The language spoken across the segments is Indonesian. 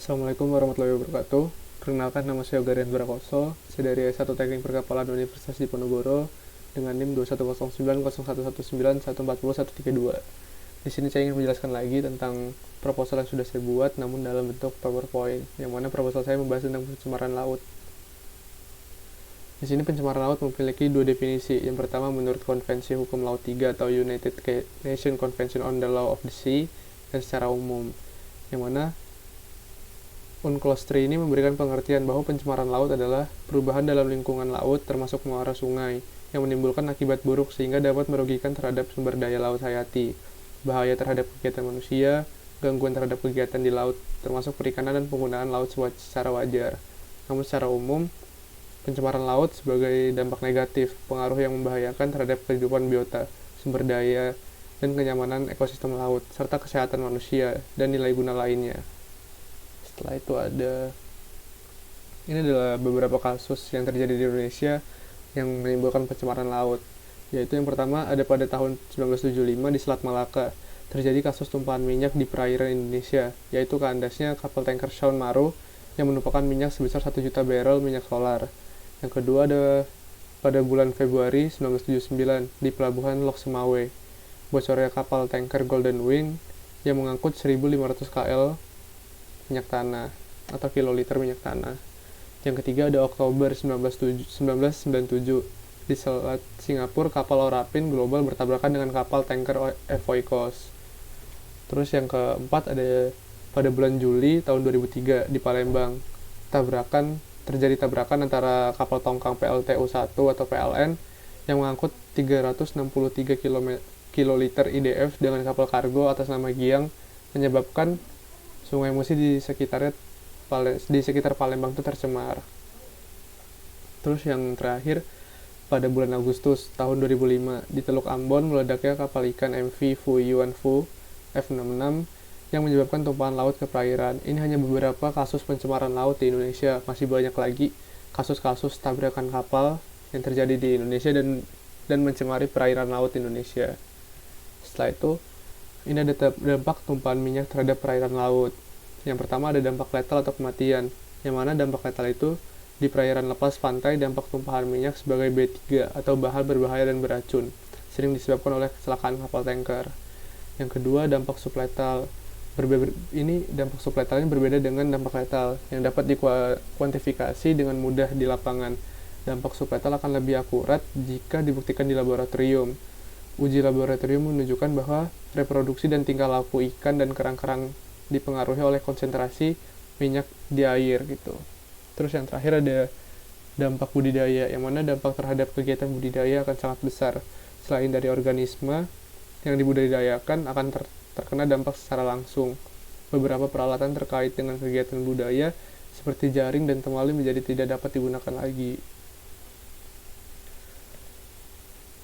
Assalamualaikum warahmatullahi wabarakatuh. Perkenalkan, nama saya Yoga Rian Brakoso. Saya dari S1 Teknik Perkapalan Universitas Diponegoro dengan NIM 210901119140132. Di sini saya ingin menjelaskan lagi tentang proposal yang sudah saya buat namun dalam bentuk PowerPoint, yang mana proposal saya membahas tentang pencemaran laut. Di sini pencemaran laut memiliki dua definisi. Yang pertama menurut Konvensi Hukum Laut 3 atau United Nations Convention on the Law of the Sea, dan secara umum, yang mana UNCLOS 3 ini memberikan pengertian bahwa pencemaran laut adalah perubahan dalam lingkungan laut termasuk muara sungai yang menimbulkan akibat buruk sehingga dapat merugikan terhadap sumber daya laut hayati, bahaya terhadap kegiatan manusia, gangguan terhadap kegiatan di laut termasuk perikanan dan penggunaan laut secara wajar. Namun secara umum, pencemaran laut sebagai dampak negatif, pengaruh yang membahayakan terhadap kehidupan biota, sumber daya, dan kenyamanan ekosistem laut, serta kesehatan manusia dan nilai guna lainnya. Setelah itu ini adalah beberapa kasus yang terjadi di Indonesia yang menimbulkan pencemaran laut. Yaitu yang pertama ada pada tahun 1975 di Selat Malaka, terjadi kasus tumpahan minyak di perairan Indonesia, yaitu kandasnya kapal tanker Shaun Maru yang menumpahkan minyak sebesar 1 juta barrel minyak solar. Yang kedua ada pada bulan Februari 1979 di pelabuhan Lok Semawe, bocornya kapal tanker Golden Wing yang mengangkut 1.500 kl minyak tanah atau kiloliter minyak tanah. Yang ketiga ada Oktober 1997 di Selat Singapura, kapal Orapin Global bertabrakan dengan kapal tanker Evoikos. Terus yang keempat ada pada bulan Juli tahun 2003 di Palembang, terjadi tabrakan antara kapal tongkang PLTU-1 atau PLN yang mengangkut 363 kiloliter IDF dengan kapal kargo atas nama Giang, menyebabkan Sungai Musi di sekitar Palembang itu tercemar. Terus yang terakhir pada bulan Agustus tahun 2005 di Teluk Ambon meledaknya kapal ikan MV Fu Yuan Fu F66 yang menyebabkan tumpahan laut ke perairan. Ini hanya beberapa kasus pencemaran laut di Indonesia. Masih banyak lagi kasus-kasus tabrakan kapal yang terjadi di Indonesia dan mencemari perairan laut Indonesia. Setelah itu, ini ada dampak tumpahan minyak terhadap perairan laut. Yang pertama ada dampak letal atau kematian, yang mana dampak letal itu di perairan lepas pantai dampak tumpahan minyak sebagai B3 atau bahan berbahaya dan beracun, sering disebabkan oleh kecelakaan kapal tanker. Yang kedua dampak subletal. Dampak subletal ini berbeda dengan dampak letal yang dapat dikuantifikasi dengan mudah di lapangan. Dampak subletal akan lebih akurat jika dibuktikan di laboratorium. Uji laboratorium menunjukkan bahwa reproduksi dan tingkah laku ikan dan kerang-kerang dipengaruhi oleh konsentrasi minyak di air gitu. Terus yang terakhir ada dampak budidaya, yang mana dampak terhadap kegiatan budidaya akan sangat besar. Selain dari organisme yang dibudidayakan akan terkena dampak secara langsung. Beberapa peralatan terkait dengan kegiatan budaya seperti jaring dan temali menjadi tidak dapat digunakan lagi.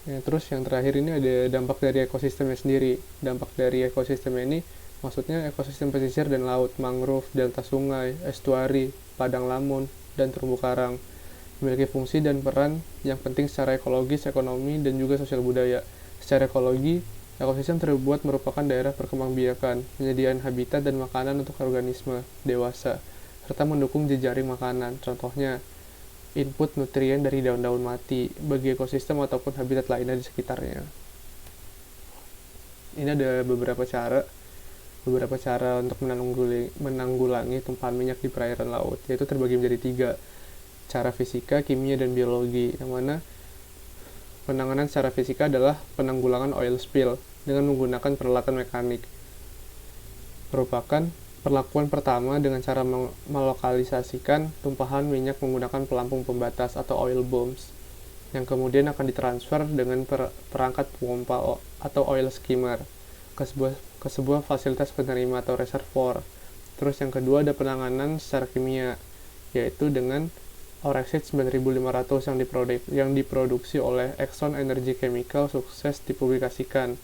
Ya, terus yang terakhir ini ada dampak dari ekosistemnya sendiri. Dampak dari ekosistem ini maksudnya ekosistem pesisir dan laut, mangrove, delta sungai, estuari, padang lamun, dan terumbu karang memiliki fungsi dan peran yang penting secara ekologis, ekonomi, dan juga sosial budaya. Secara ekologi, ekosistem terbuat merupakan daerah perkembangbiakan, penyediaan habitat dan makanan untuk organisme dewasa, serta mendukung jejaring makanan. Contohnya, input nutrien dari daun-daun mati bagi ekosistem ataupun habitat lainnya di sekitarnya. Ini ada beberapa cara untuk menanggulangi tumpahan minyak di perairan laut, yaitu terbagi menjadi 3. Cara fisika, kimia, dan biologi, yang mana penanganan secara fisika adalah penanggulangan oil spill dengan menggunakan peralatan mekanik. Merupakan perlakuan pertama dengan cara melokalisasikan tumpahan minyak menggunakan pelampung pembatas atau oil bombs, yang kemudian akan ditransfer dengan perangkat pompa atau oil skimmer ke sebuah fasilitas penerima atau reservoir. Terus yang kedua ada penanganan secara kimia, yaitu dengan Orexit 9500 yang diproduksi oleh Exxon Energy Chemical sukses dipublikasikan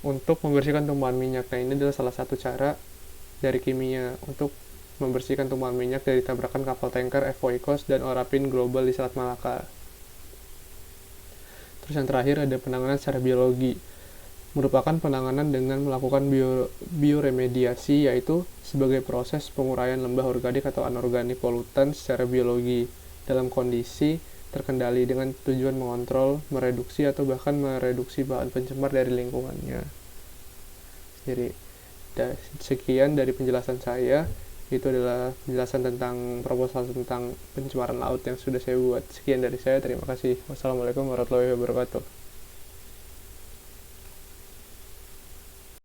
untuk membersihkan tumpahan minyak. Nah, ini adalah salah satu cara dari kimia untuk membersihkan tumpahan minyak dari tabrakan kapal tanker Evoikos dan Orapin Global di Selat Malaka. Terus yang terakhir ada penanganan secara biologi, merupakan penanganan dengan melakukan bioremediasi, yaitu sebagai proses penguraian limbah organik atau anorganik polutan secara biologi dalam kondisi terkendali dengan tujuan mengontrol, mereduksi atau bahkan mereduksi bahan pencemar dari lingkungannya. Jadi sekian dari penjelasan saya. Itu adalah penjelasan tentang proposal tentang pencemaran laut yang sudah saya buat. Sekian dari saya, terima kasih. Wassalamualaikum warahmatullahi wabarakatuh.